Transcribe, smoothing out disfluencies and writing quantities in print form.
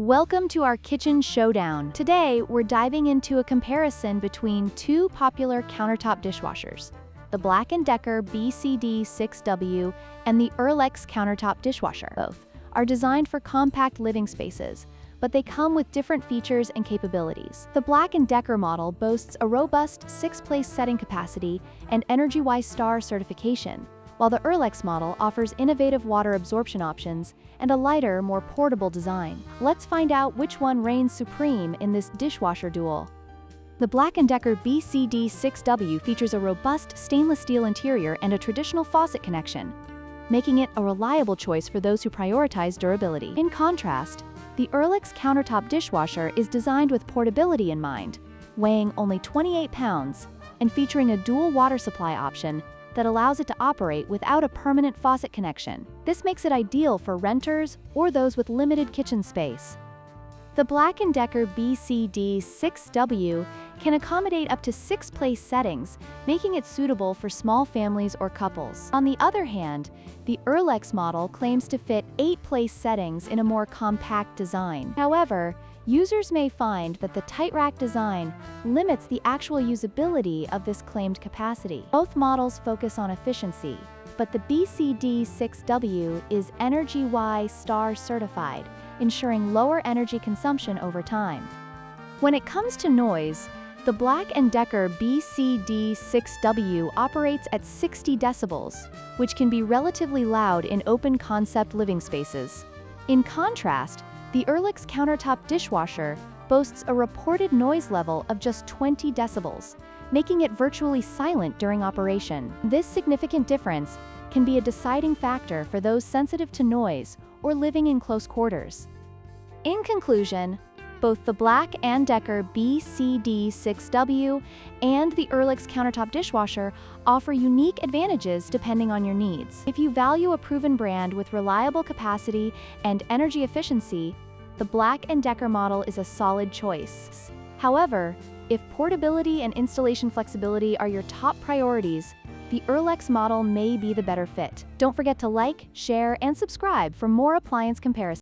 Welcome to our kitchen showdown. Today, we're diving into a comparison between two popular countertop dishwashers, the BLACK+DECKER BCD6W and the Earlex Countertop Dishwasher. Both are designed for compact living spaces, but they come with different features and capabilities. The BLACK+DECKER model boasts a robust 6-place setting capacity and EnergyWise Star certification, while the Earlex model offers innovative water absorption options and a lighter, more portable design. Let's find out which one reigns supreme in this dishwasher duel. The BLACK+DECKER BCD6W features a robust stainless steel interior and a traditional faucet connection, making it a reliable choice for those who prioritize durability. In contrast, the Earlex Countertop Dishwasher is designed with portability in mind, weighing only 28 pounds and featuring a dual water supply option that allows it to operate without a permanent faucet connection. This makes it ideal for renters or those with limited kitchen space. The BLACK+DECKER BCD6W can accommodate up to 6-place settings, making it suitable for small families or couples. On the other hand, the Earlex model claims to fit 8-place settings in a more compact design. However, users may find that the tight rack design limits the actual usability of this claimed capacity. Both models focus on efficiency, but the BCD6W is EnergyWise Star certified, ensuring lower energy consumption over time. When it comes to noise, the BLACK+DECKER BCD6W operates at 60 decibels, which can be relatively loud in open-concept living spaces. In contrast, the Earlex Countertop Dishwasher boasts a reported noise level of just 20 decibels, making it virtually silent during operation. This significant difference can be a deciding factor for those sensitive to noise or living in close quarters. In conclusion, both the BLACK+DECKER BCD6W and the Earlex Countertop Dishwasher offer unique advantages depending on your needs. If you value a proven brand with reliable capacity and energy efficiency, the BLACK+DECKER model is a solid choice. However, if portability and installation flexibility are your top priorities, the Earlex model may be the better fit. Don't forget to like, share, and subscribe for more appliance comparisons.